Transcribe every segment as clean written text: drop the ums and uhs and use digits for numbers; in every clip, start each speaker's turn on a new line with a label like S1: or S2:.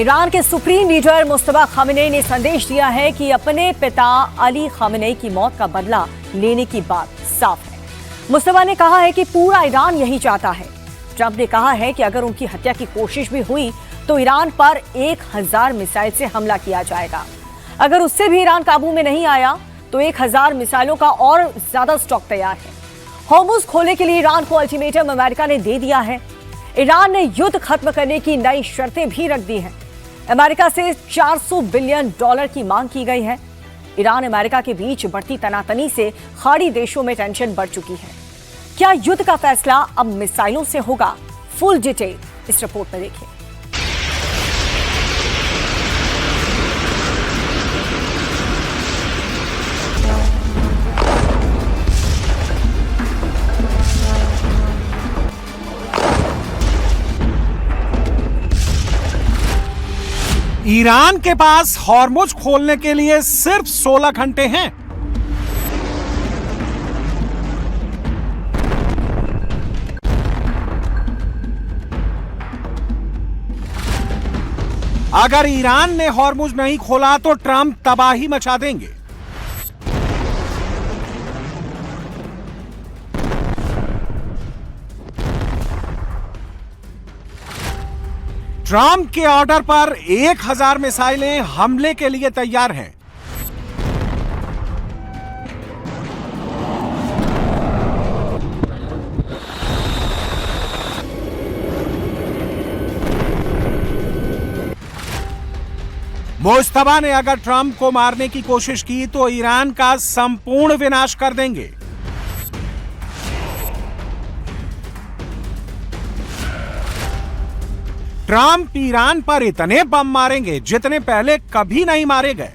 S1: Iran के supreme leader Mustafa Khamenei ने संदेश दिया है कि अपने पिता अली खामेनेई की मौत का बदला लेने की बात साफ है। मुस्तफा ने कहा है कि पूरा ईरान यही चाहता है। ट्रंप ने कहा है कि अगर उनकी हत्या की कोशिश भी हुई तो ईरान पर 1000 मिसाइल से हमला किया जाएगा। अगर उससे भी ईरान काबू में नहीं आया तो 1000 मिसाइलों का और ज्यादा स्टॉक तैयार है। होर्मुज खोलने के लिए ईरान को अल्टीमेटम अमेरिका ने दे दिया है। ईरान ने युद्ध खत्म करने की नई शर्तें भी रख दी हैं। अमेरिका से $400 बिलियन की मांग की गई है। ईरान अमेरिका के बीच बढ़ती तनातनी से खाड़ी देशों में टेंशन बढ़ चुकी है। क्या युद्ध का फैसला अब मिसाइलों से होगा? फुल डिटेल इस रिपोर्ट में देखिए।
S2: ईरान के पास हॉर्मुज खोलने के लिए सिर्फ 16 घंटे हैं। अगर ईरान ने हॉर्मुज नहीं खोला तो ट्रंप तबाही मचा देंगे। ट्रंप के ऑर्डर पर 1000 मिसाइलें हमले के लिए तैयार हैं। मुस्तफा ने अगर ट्रंप को मारने की कोशिश की तो ईरान का संपूर्ण विनाश कर देंगे। ट्रंप ईरान पर इतने बम मारेंगे जितने पहले कभी नहीं मारे गए।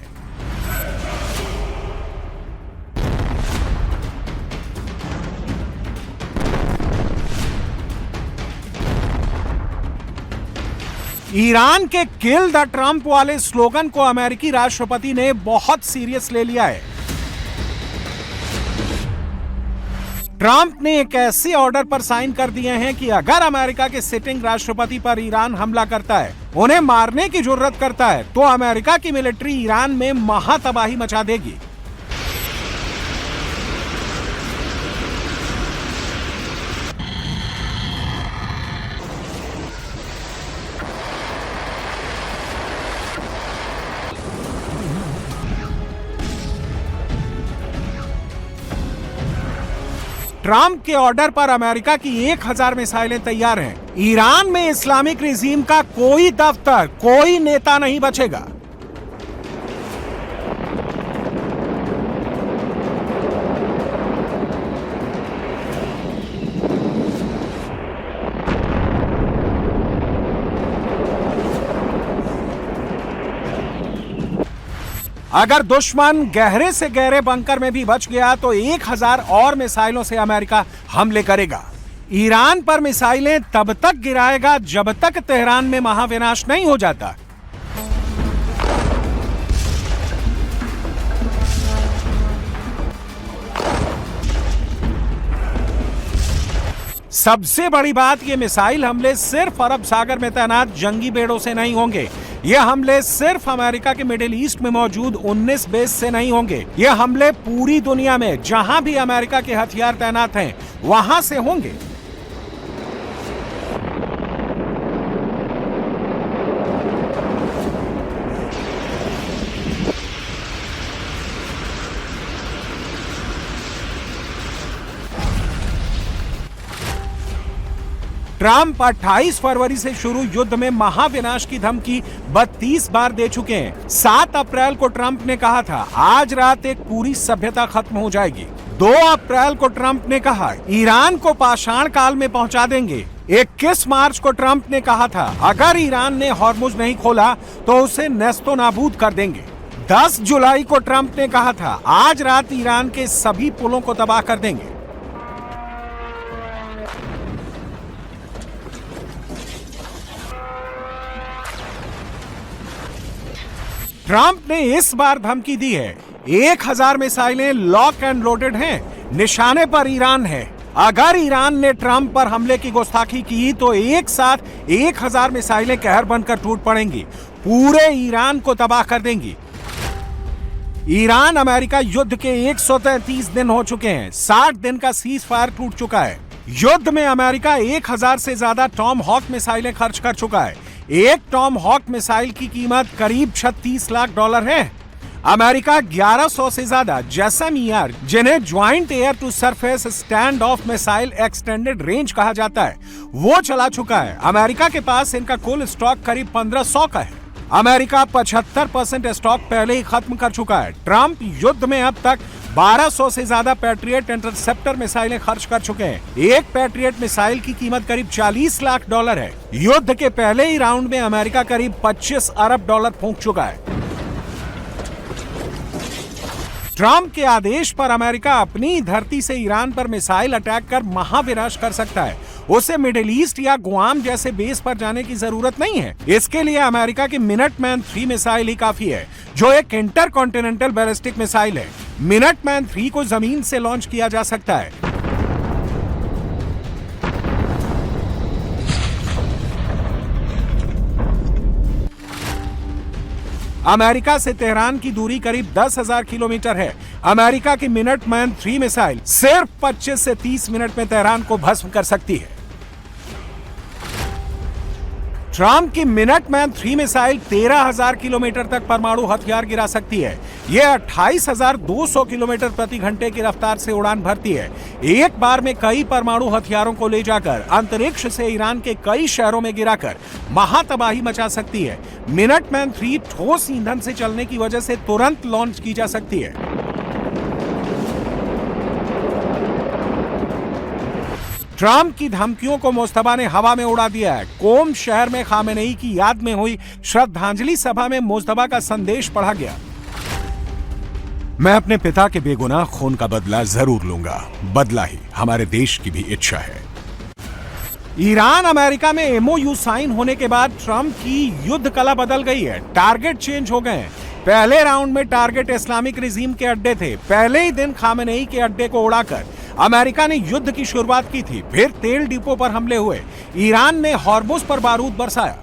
S2: ईरान के किल द ट्रंप वाले स्लोगन को अमेरिकी राष्ट्रपति ने बहुत सीरियस ले लिया है। ट्रंप ने एक ऐसे ऑर्डर पर साइन कर दिए हैं कि अगर अमेरिका के सिटिंग राष्ट्रपति पर ईरान हमला करता है, उन्हें मारने की जुर्रत करता है, तो अमेरिका की मिलिट्री ईरान में महातबाही मचा देगी। ट्रंप के ऑर्डर पर अमेरिका की 1000 मिसाइलें तैयार हैं। ईरान में इस्लामिक रिजीम का कोई दफ्तर, कोई नेता नहीं बचेगा। अगर दुश्मन गहरे से गहरे बंकर में भी बच गया तो 1000 और मिसाइलों से अमेरिका हमले करेगा। ईरान पर मिसाइलें तब तक गिराएगा जब तक तेहरान में महाविनाश नहीं हो जाता। सबसे बड़ी बात, ये मिसाइल हमले सिर्फ अरब सागर में तैनात जंगी बेड़ों से नहीं होंगे। ये हमले सिर्फ अमेरिका के मिडिल ईस्ट में मौजूद 19 बेस से नहीं होंगे। ये हमले पूरी दुनिया में जहां भी अमेरिका के हथियार तैनात हैं, वहां से होंगे। ट्रंप 28 फरवरी से शुरू युद्ध में महाविनाश की धमकी 32 बार दे चुके हैं। 7 अप्रैल को ट्रंप ने कहा था, आज रात एक पूरी सभ्यता खत्म हो जाएगी। 2 अप्रैल को ट्रंप ने कहा, ईरान को पाषाण काल में पहुंचा देंगे। 21 मार्च को ट्रंप ने कहा था, अगर ईरान ने हॉर्मुज नहीं खोला तो उसे नेस्तो नाबूद कर देंगे। 10 जुलाई को ट्रंप ने कहा था, आज रात ईरान के सभी पुलों को तबाह कर देंगे। ट्रंप ने इस बार धमकी दी है, 1000 मिसाइलें लॉक एंड लोडेड हैं, निशाने पर ईरान है। अगर ईरान ने ट्रंप पर हमले की गुस्ताखी की तो एक साथ 1000 मिसाइलें कहर बनकर टूट पड़ेंगी। पूरे ईरान को तबाह कर देंगी। ईरान अमेरिका युद्ध के 133 दिन हो चुके हैं। 60 दिन का सीज फायर टूट चुका है। युद्ध में अमेरिका 1000 से ज्यादा टॉम हॉक मिसाइलें खर्च कर चुका है। एक टॉम हॉक मिसाइल की कीमत करीब $36 लाख है। अमेरिका 1100 से ज्यादा JASSM-ER, जिन्हें joint air to surface stand off missile extended range कहा जाता है, वो चला चुका है। अमेरिका के पास इनका कुल स्टॉक करीब 1500 का है। अमेरिका 75% स्टॉक पहले ही खत्म कर चुका है। ट्रंप युद्ध में अब तक 1200 से ज्यादा पैट्रियट इंटरसेप्टर मिसाइलें खर्च कर चुके हैं। एक पैट्रियट मिसाइल की कीमत करीब $40 लाख है। युद्ध के पहले ही राउंड में अमेरिका करीब $25 अरब फूंक चुका है। ट्रंप के आदेश पर अमेरिका अपनी धरती से ईरान पर मिसाइल अटैक कर महाविनाश कर सकता है। उसे मिडिल ईस्ट या गुआम जैसे बेस पर जाने की जरूरत नहीं है। इसके लिए अमेरिका की मिनटमैन 3 मिसाइल ही काफी है, जो एक इंटरकॉन्टिनेंटल बैलिस्टिक मिसाइल है। मिनटमैन 3 को जमीन से लॉन्च किया जा सकता है। अमेरिका से तेहरान की दूरी करीब 10,000 किलोमीटर है। अमेरिका की मिनटमैन 3 मिसाइल सिर्फ 25 से 30 मिनट में तेहरान को भस्म कर सकती है। ट्रंप की मिनटमैन 3 मिसाइल 13,000 किलोमीटर तक परमाणु हथियार गिरा सकती है। यह 28,200 किलोमीटर प्रति घंटे की रफ्तार से उड़ान भरती है। एक बार में कई परमाणु हथियारों को ले जाकर अंतरिक्ष से ईरान के कई शहरों में गिराकर महातबाही मचा सकती है। मिनटमैन 3 ठोस ईंधन से चलने की वजह से तुरंत लॉन्च की जा सकती है। ट्रंप की धमकियों को मुस्तफा ने हवा में उड़ा दिया है। कोम शहर में खामेनेई की याद में हुई श्रद्धांजलि सभा में मुस्तफा का संदेश पढ़ा गया। मैं अपने पिता के बेगुनाह खून का बदला जरूर लूंगा। बदला ही हमारे देश की भी इच्छा है। ईरान अमेरिका में MOU साइन होने के बाद ट्रंप की युद्ध कला बदल गई है। टारगेट चेंज हो गए हैं। पहले राउंड में टारगेट इस्लामिक रिजीम के अड्डे थे। पहले ही दिन खामेनेई के अड्डे को उड़ाकर अमेरिका ने युद्ध की शुरुआत की थी। फिर तेल डिपो पर हमले हुए। ईरान ने हॉर्मुज पर बारूद बरसाया।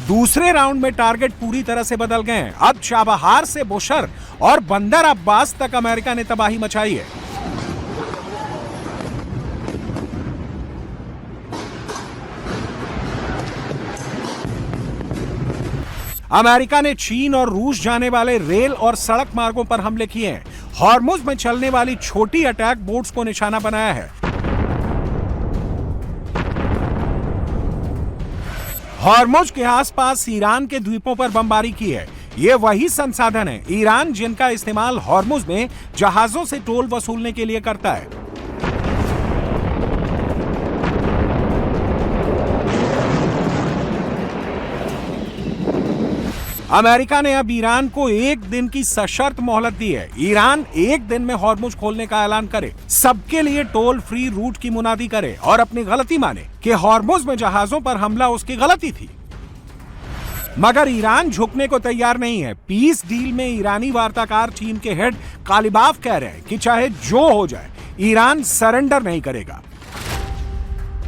S2: दूसरे राउंड में टारगेट पूरी तरह से बदल गए हैं। अब चाबहार से बुशर और बंदर अब्बास तक अमेरिका ने तबाही मचाई है। अमेरिका ने चीन और रूस जाने वाले रेल और सड़क मार्गों पर हमले किए हैं। हॉर्मुज में चलने वाली छोटी अटैक बोट्स को निशाना बनाया है। हॉर्मुज के आसपास ईरान के द्वीपों पर बमबारी की है। ये वही संसाधन है ईरान जिनका इस्तेमाल हॉर्मुज में जहाजों से टोल वसूलने के लिए करता है। अमेरिका ने अब ईरान को 1 दिन की सशर्त मोहलत दी है। ईरान 1 दिन में हॉर्मुज खोलने का ऐलान करे, सबके लिए टोल फ्री रूट की मुनादी करे और अपनी गलती माने कि हॉर्मुज में जहाजों पर हमला उसकी गलती थी। मगर ईरान झुकने को तैयार नहीं है। पीस डील में ईरानी वार्ताकार टीम के हेड कालिबाफ कह रहे हैं कि चाहे जो हो जाए ईरान सरेंडर नहीं करेगा।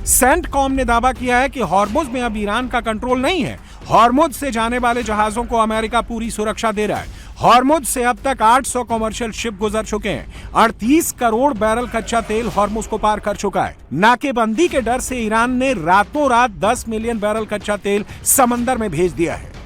S2: सेंटकॉम ने दावा किया है कि हॉर्मुज में अब ईरान का कंट्रोल नहीं है। हॉर्मुज से जाने वाले जहाजों को अमेरिका पूरी सुरक्षा दे रहा है। हॉर्मुज से अब तक 800 कमर्शियल शिप गुजर चुके हैं। 38 करोड़ बैरल कच्चा तेल हॉर्मुज को पार कर चुका है। नाकेबंदी के डर से ईरान ने रातों रात 10 मिलियन बैरल कच्चा तेल समंदर में भेज दिया है।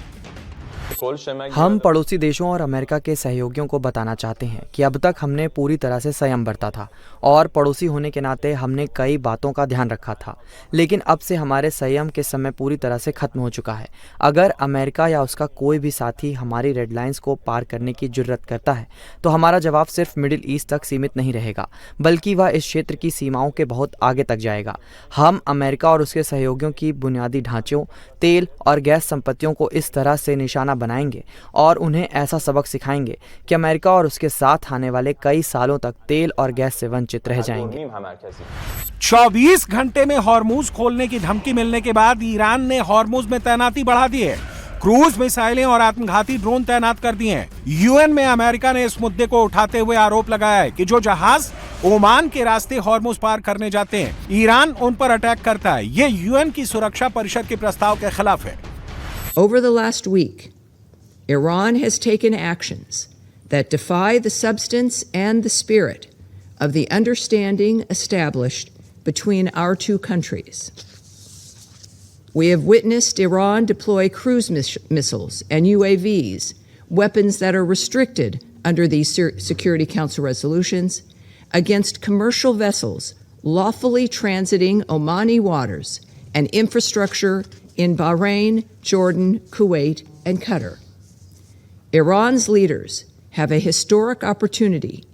S3: हम पड़ोसी देशों और अमेरिका के सहयोगियों को बताना चाहते हैं कि अब तक हमने पूरी तरह से संयम बरता था और पड़ोसी होने के नाते हमने कई बातों का ध्यान रखा था, लेकिन अब से हमारे संयम के समय पूरी तरह से खत्म हो चुका है। अगर अमेरिका या उसका कोई भी साथी हमारी रेड लाइंस को पार करने की जुर्रत करता है तो हमारा जवाब सिर्फ मिडिल ईस्ट तक सीमित नहीं रहेगा, बल्कि वह इस क्षेत्र की सीमाओं के बहुत आगे तक जाएगा। हम अमेरिका और उसके सहयोगियों की बुनियादी ढांचों, तेल और गैस संपत्तियों को इस तरह से निशाना बनाएंगे और उन्हें ऐसा सबक सिखाएंगे कि अमेरिका और उसके साथ आने वाले कई सालों तक तेल और गैस से वंचित रह जाएंगे।
S2: 24 घंटे में हॉर्मुज खोलने की धमकी मिलने के बाद ईरान ने हॉर्मुज में तैनाती बढ़ा दी है। क्रूज मिसाइलें और आत्मघाती ड्रोन तैनात कर दिए हैं। यूएन में अमेरिका ने इस मुद्दे को उठाते हुए आरोप लगाया है कि जो जहाज ओमान के रास्ते हॉर्मुज पार करने जाते हैं, ईरान उन पर अटैक करता है। ये यूएन की सुरक्षा परिषद के प्रस्ताव के खिलाफ है।
S4: Over the last week, Iran has taken actions that defy the substance and the spirit of the understanding established between our two countries. We have witnessed Iran deploy cruise missiles and UAVs, weapons that are restricted under these Security Council resolutions, against commercial vessels lawfully transiting Omani waters and infrastructure in Bahrain, Jordan, Kuwait, and Qatar. Iran's leaders have a historic opportunity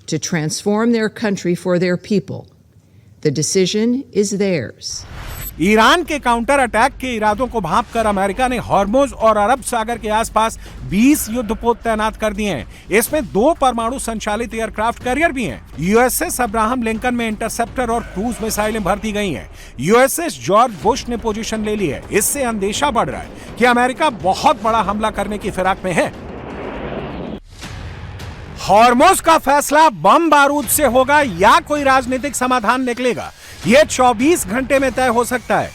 S4: to transform their country for their people. The decision is theirs.
S2: Iran के counter attack के इरादों को भांपकर America ने Hormuz और अरब सागर के आसपास 20 युद्धपोत तैनात कर दिए हैं। इसमें 2 परमाणु संचालित एयरक्राफ्ट कैरियर भी हैं। यूएसएस अब्राहम लिंकन में इंटरसेप्टर और क्रूज मिसाइलें भर दी गई हैं। यूएसएस जॉर्ज बुश ने पोजीशन ले ली है। इससे अंदेशा बढ़ रहा है कि अमेरिका बहुत बड़ा हमला करने की फिराक में है। हॉर्मुज का फैसला बम बारूद से होगा या कोई राजनीतिक समाधान निकलेगा, यह 24 घंटे में तय हो सकता है।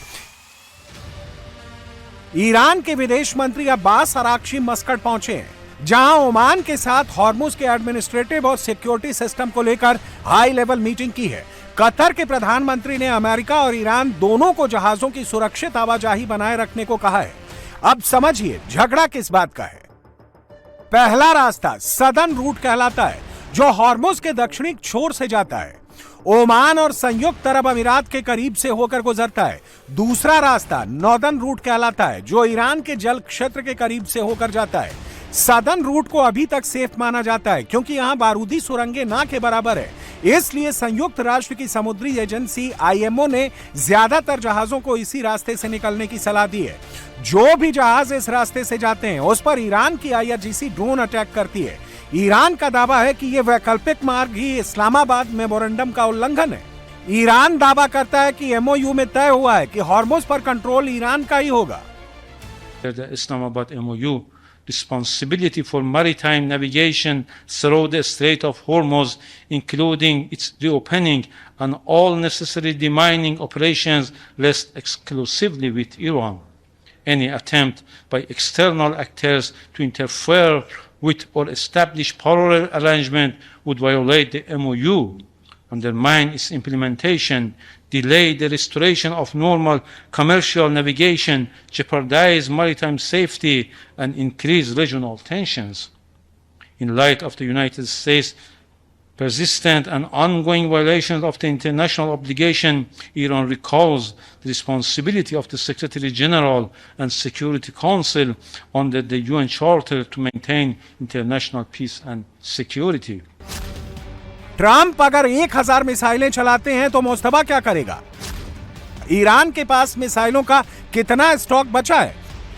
S2: ईरान के विदेश मंत्री अब्बास अराक्ची मस्कट पहुंचे हैं, जहां ओमान के साथ हॉर्मुज के एडमिनिस्ट्रेटिव और सिक्योरिटी सिस्टम को लेकर हाई लेवल मीटिंग की है। कतर के प्रधानमंत्री ने अमेरिका और ईरान दोनों को जहाजों की सुरक्षित आवाजाही बनाए रखने को कहा है। अब समझिए झगड़ा किस बात का है। पहला रास्ता सदर्न रूट कहलाता है, जो हॉर्मुज के दक्षिणी छोर से जाता है, ओमान और संयुक्त अरब अमीरात के करीब से होकर गुजरता है। दूसरा रास्ता नॉर्दर्न रूट कहलाता है, जो ईरान के जल क्षेत्र के करीब से होकर जाता है। सदर्न रूट को अभी तक सेफ माना जाता है, क्योंकि यहाँ बारूदी सुरंगें ना के बराबर है। इसलिए संयुक्त राष्ट्र की समुद्री एजेंसी आईएमओ ने ज्यादातर जहाजों को इसी रास्ते से निकलने की सलाह दी है। जो भी जहाज इस रास्ते से जाते हैं, उस पर ईरान की आईआरजीसी ड्रोन अटैक करती है। ईरान का दावा है कि यह वैकल्पिक मार्ग ही इस्लामाबाद मेमोरेंडम का उल्लंघन है। ईरान दावा करता है कि एमओयू में तय हुआ है कि हॉर्मुज पर कंट्रोल ईरान का ही होगा।
S5: Islamabad MOU responsibility for maritime navigation through the Strait of Hormuz, including its reopening and all necessary demining operations, rests exclusively with Iran. Any attempt by external actors to interfere with or establish parallel arrangement would violate the MOU, undermine its implementation, delay the restoration of normal commercial navigation, jeopardize maritime safety, and increase regional tensions. In light of the United States' persistent and ongoing violations of the international obligation, Iran recalls the responsibility of the Secretary General and Security Council under the UN Charter to maintain international peace and security.
S2: Trump अगर 1000 मिसाइलें चलाते हैं तो मुस्तफा क्या करेगा? Iran के पास मिसाइलों का कितना स्टॉक बचा है?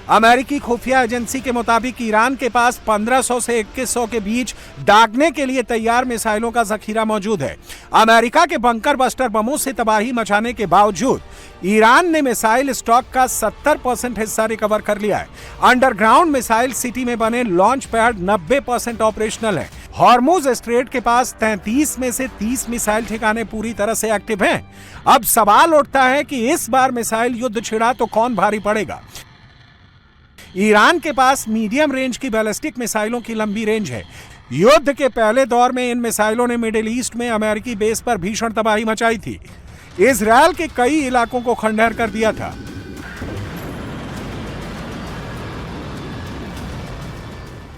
S2: अमेरिकी खुफिया एजेंसी के मुताबिक ईरान के पास 1500 से 2100 के बीच दागने के लिए तैयार मिसाइलों का जखीरा मौजूद है। अमेरिका के बंकर बस्टर बमों से तबाही मचाने के बावजूद ईरान ने मिसाइल स्टॉक का 70% हिस्सा रिकवर कर लिया है। अंडरग्राउंड मिसाइल सिटी में बने लॉन्च पैड 90% ऑपरेशनल है। हॉर्मुज स्ट्रेट के पास 33 में से 30 मिसाइल ठिकाने पूरी तरह से एक्टिव हैं। अब सवाल उठता है कि इस बार मिसाइल युद्ध छिड़ा तो कौन भारी पड़ेगा? ईरान के पास मीडियम रेंज की बैलिस्टिक मिसाइलों की लंबी रेंज है। युद्ध के पहले दौर में इन मिसाइलों ने मिडिल ईस्ट में अमेरिकी बेस पर भीषण तबाही मचाई थी। इजरायल के कई इलाकों को खंडहर कर दिया था।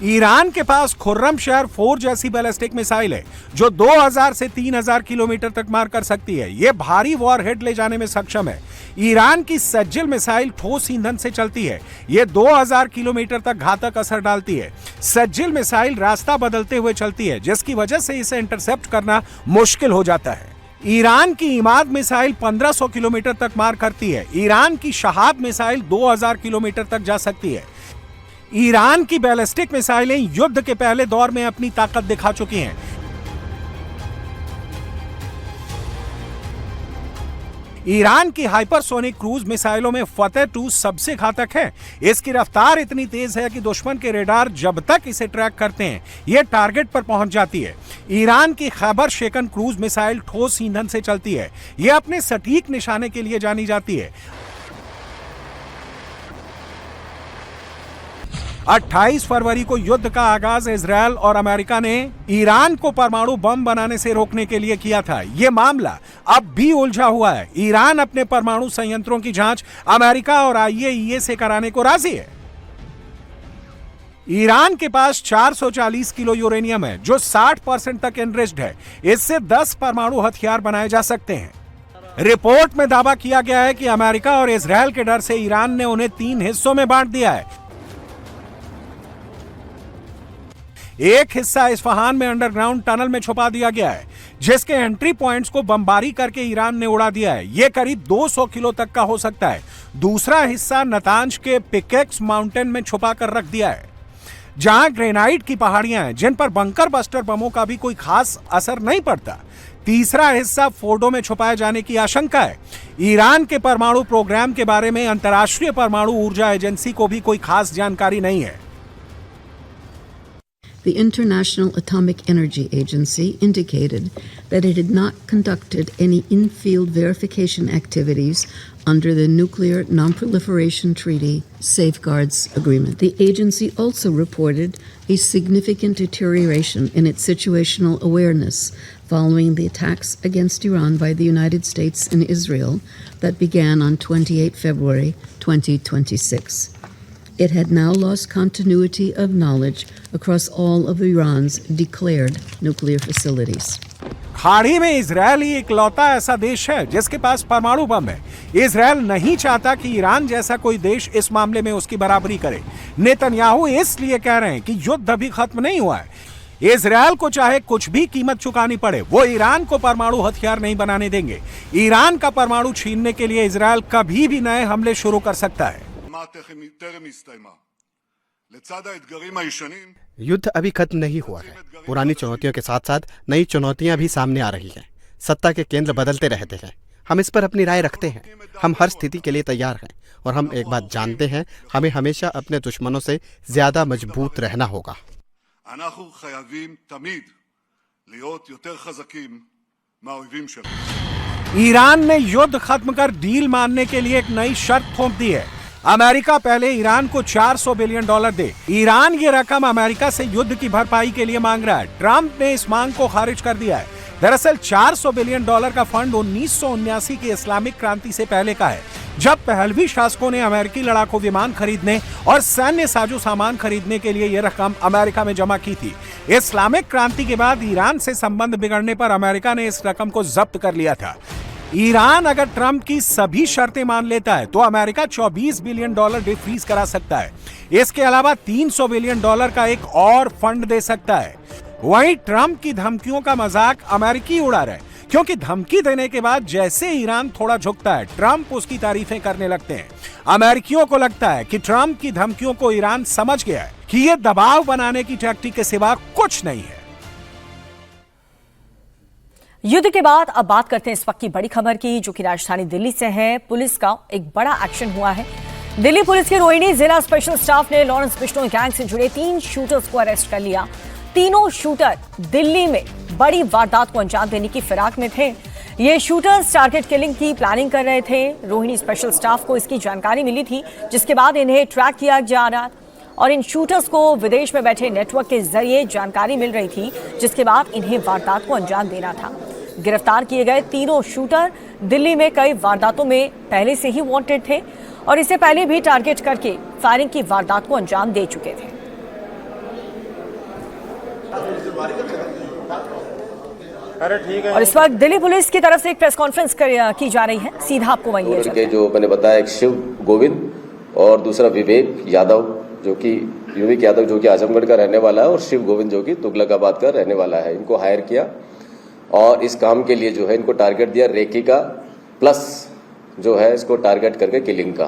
S2: ईरान के पास खुर्रमशहर 4 जैसी बैलिस्टिक मिसाइल है, जो 2000 से 3000 किलोमीटर तक मार कर सकती है। यह भारी वॉरहेड ले जाने में सक्षम है। ईरान की सज्जिल मिसाइल ठोस ईंधन से चलती है। यह 2000 किलोमीटर तक घातक असर डालती है। सज्जिल मिसाइल रास्ता बदलते हुए चलती है, जिसकी वजह से इसे इंटरसेप्ट करना मुश्किल हो जाता है। ईरान की इमाद मिसाइल 1500 किलोमीटर तक मार करती है। ईरान की शहाब मिसाइल 2000 किलोमीटर तक जा सकती है। ईरान की बैलिस्टिक मिसाइलें युद्ध के पहले दौर में अपनी ताकत दिखा चुकी हैं। ईरान की हाइपरसोनिक क्रूज मिसाइलों में फतेह 2 सबसे घातक है। इसकी रफ्तार इतनी तेज है कि दुश्मन के रेडार जब तक इसे ट्रैक करते हैं ये टारगेट पर पहुंच जाती है। ईरान की खैबर शेकन क्रूज मिसाइल ठोस ईंधन से चलती है। यह अपने सटीक निशाने के लिए जानी जाती है। 28 फरवरी को युद्ध का आगाज इजरायल और अमेरिका ने ईरान को परमाणु बम बनाने से रोकने के लिए किया था। यह मामला अब भी उलझा हुआ है। ईरान अपने परमाणु संयंत्रों की जांच अमेरिका और IAEA से कराने को राजी है। ईरान के पास 440 किलो यूरेनियम है जो 60% तक एनरिच्ड है। इससे 10 परमाणु हथियार बनाए जा सकते हैं। रिपोर्ट में दावा किया गया है कि अमेरिका और इजरायल के डर से ईरान ने उन्हें 3 हिस्सों में बांट दिया है। एक हिस्सा इस्फहान में अंडरग्राउंड टनल में छुपा दिया गया है जिसके एंट्री पॉइंट्स को बमबारी करके ईरान ने उड़ा दिया है। यह करीब 200 किलो तक का हो सकता है। दूसरा हिस्सा नतांज के पिकेक्स माउंटेन में छुपा कर रख दिया है जहां ग्रेनाइट की पहाड़ियां हैं जिन पर बंकर बस्टर बमों का भी कोई खास असर नहीं पड़ता। तीसरा हिस्सा फोर्डो में छुपाए जाने की आशंका है। ईरान के परमाणु प्रोग्राम के बारे में अंतर्राष्ट्रीय परमाणु ऊर्जा एजेंसी को भी कोई खास जानकारी नहीं है।
S6: The International Atomic Energy Agency indicated that it had not conducted any in-field verification activities under the Nuclear Non-Proliferation Treaty Safeguards Agreement. The agency also reported a significant deterioration in its situational awareness following the attacks against Iran by the United States and Israel that began on 28 February 2026. It had now lost continuity of knowledge across all of Iran's declared nuclear facilities.
S2: खाड़ी में Israel ही इकलौता ऐसा देश है जिसके पास परमाणु बम है। Israel नहीं चाहता कि ईरान जैसा कोई देश इस मामले में उसकी बराबरी करे। नेतन्याहू इसलिए कह रहे हैं कि युद्ध अभी खत्म नहीं हुआ है। इजरायल को चाहे कुछ भी कीमत चुकानी पड़े वो ईरान को परमाणु हथियार नहीं बनाने देंगे। ईरान का परमाणु छीनने के लिए इजरायल कभी भी नए हमले शुरू कर सकता है।
S7: युद्ध अभी खत्म नहीं हुआ है। पुरानी चुनौतियों के साथ साथ नई चुनौतियां भी सामने आ रही हैं। सत्ता के केंद्र बदलते रहते हैं। हम इस पर अपनी राय रखते हैं। हम हर स्थिति के लिए तैयार हैं और हम एक बात जानते हैं, हमें हमेशा अपने दुश्मनों से ज्यादा मजबूत रहना होगा।
S2: ईरान ने युद्ध खत्म कर डील मानने के लिए एक नई शर्त थोप दी है। अमेरिका पहले ईरान को $400 बिलियन दे। ईरान ये रकम अमेरिका से युद्ध की भरपाई के लिए मांग रहा है। ट्रंप ने इस मांग को खारिज कर दिया है। दरअसल $400 बिलियन का फंड 1979 की इस्लामिक क्रांति से पहले का है, जब पहलवी शासकों ने अमेरिकी लड़ाकू विमान खरीदने और सैन्य साजो सामान खरीदने के लिए यह रकम अमेरिका में जमा की थी। इस्लामिक क्रांति के बाद ईरान से संबंध बिगड़ने पर अमेरिका ने इस रकम को जब्त कर लिया था। ईरान अगर ट्रंप की सभी शर्तें मान लेता है तो अमेरिका $24 बिलियन डिफ्रीज करा सकता है। इसके अलावा $300 बिलियन का एक और फंड दे सकता है। वहीं ट्रंप की धमकियों का मजाक अमेरिकी उड़ा रहे, क्योंकि धमकी देने के बाद जैसे ईरान थोड़ा झुकता है ट्रंप उसकी तारीफें करने लगते हैं। अमेरिकियों को लगता है कि ट्रंप की धमकियों को ईरान समझ गया है कि यह दबाव बनाने की टैक्टिक के सिवा कुछ नहीं है।
S1: युद्ध के बाद अब बात करते हैं इस वक्त की बड़ी खबर की, जो कि राजधानी दिल्ली से है। पुलिस का एक बड़ा एक्शन हुआ है। दिल्ली पुलिस के रोहिणी जिला स्पेशल स्टाफ ने लॉरेंस बिश्नोई गैंग से जुड़े 3 शूटर्स को अरेस्ट कर लिया। तीनों शूटर दिल्ली में बड़ी वारदात को अंजाम देने की फिराक में थे। ये शूटर्स टारगेट किलिंग की प्लानिंग कर रहे थे। रोहिणी स्पेशल स्टाफ को इसकी जानकारी मिली थी, जिसके बाद इन्हें ट्रैक किया जा रहा और इन शूटर्स को विदेश में बैठे नेटवर्क के जरिए जानकारी मिल रही थी, जिसके बाद इन्हें वारदात को अंजाम देना था। गिरफ्तार किए गए तीनों शूटर दिल्ली में कई वारदातों में पहले से ही वांटेड थे और इससे पहले भी टारगेट करके फायरिंग की वारदात को अंजाम दे चुके थे। और इस वक्त दिल्ली पुलिस की तरफ से एक प्रेस कॉन्फ्रेंस की जा रही है। सीधा आपको वहीं लिया जाता है।
S8: जो मैंने बताया, एक शिव गोविंद और दूसरा विवेक यादव, जो कि विवेक यादव जो कि आजमगढ़ का रहने वाला है और शिव गोविंद जो कि तुगलकाबाद का रहने वाला है, इनको हायर किया और इस काम के लिए जो है इनको टारगेट दिया रेकी का, प्लस जो है इसको टारगेट करके किलिंग का।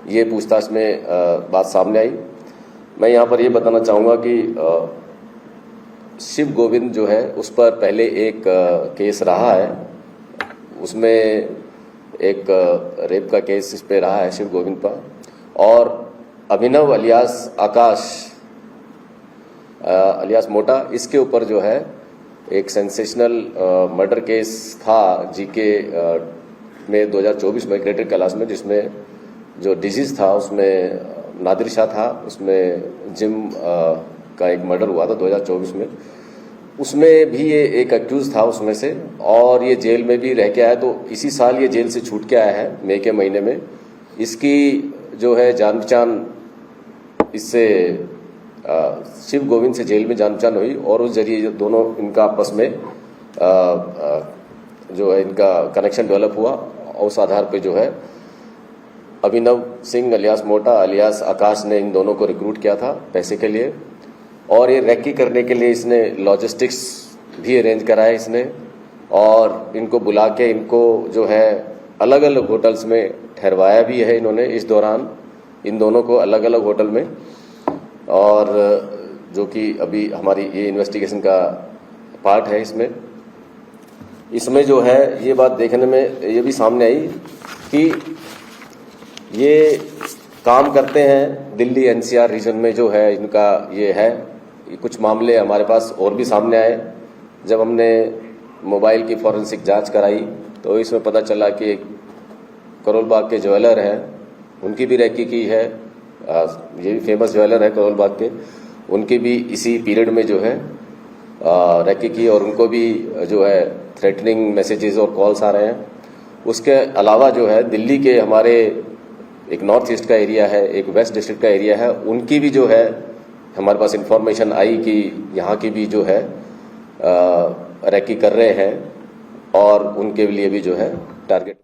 S8: ये पूछताछ में बात सामने आई। मैं यहाँ पर ये बताना चाहूँगा कि शिव गोविंद जो है उस पर पहले एक केस रहा है। उसमें एक रेप का केस इस पे रहा है शिव गोविंद पर, और अभिनव अलियास आकाश अलियास मोटा, इसके ऊपर जो है एक सेंसेशनल मर्डर केस था जीके में 2024 में क्रिएटेड क्लास में, जिसमें जो डिजीज था उसमें नादिर शाह था, उसमें जिम का एक मर्डर हुआ था 2024 में, उसमें भी ये एक एक्यूज था उसमें से, और ये जेल में भी रह के आया। तो इसी साल ये जेल से छूट के आया है मई के महीने में। इसकी जो है जान पहचान इससे शिव गोविंद से जेल में जान पहचान हुई, और उस जरिए दोनों इनका आपस में जो है इनका कनेक्शन डेवलप हुआ, और उस आधार पे जो है अभिनव सिंह अलियास मोटा अलियास आकाश ने इन दोनों को रिक्रूट किया था पैसे के लिए, और ये रैकी करने के लिए इसने लॉजिस्टिक्स भी अरेंज करा है इसने, और इनको बुला के इनको जो है अलग अलग होटल्स में ठहरवाया भी है इन्होंने इस दौरान, इन दोनों को अलग अलग होटल में, और जो कि अभी हमारी ये इन्वेस्टिगेशन का पार्ट है। इसमें जो है ये बात देखने में ये भी सामने आई कि ये काम करते हैं दिल्ली एनसीआर रीजन में, जो है इनका ये है। कुछ मामले हमारे पास और भी सामने आए, जब हमने मोबाइल की फॉरेंसिक जांच कराई तो इसमें पता चला कि करोल बाग के ज्वेलर हैं, उनकी भी रैकी की है, ये भी फेमस ज्वेलर है करोल बाग के, उनकी भी इसी पीरियड में जो है रैकी की, और उनको भी जो है थ्रेटनिंग मैसेजेस और कॉल्स आ रहे हैं। उसके अलावा जो है दिल्ली के हमारे एक नॉर्थ ईस्ट का एरिया है, एक वेस्ट डिस्ट्रिक्ट का एरिया है, उनकी भी जो है हमारे पास इंफॉर्मेशन आई कि यहाँ की भी जो है रैकी कर रहे हैं, और उनके लिए भी जो है टारगेट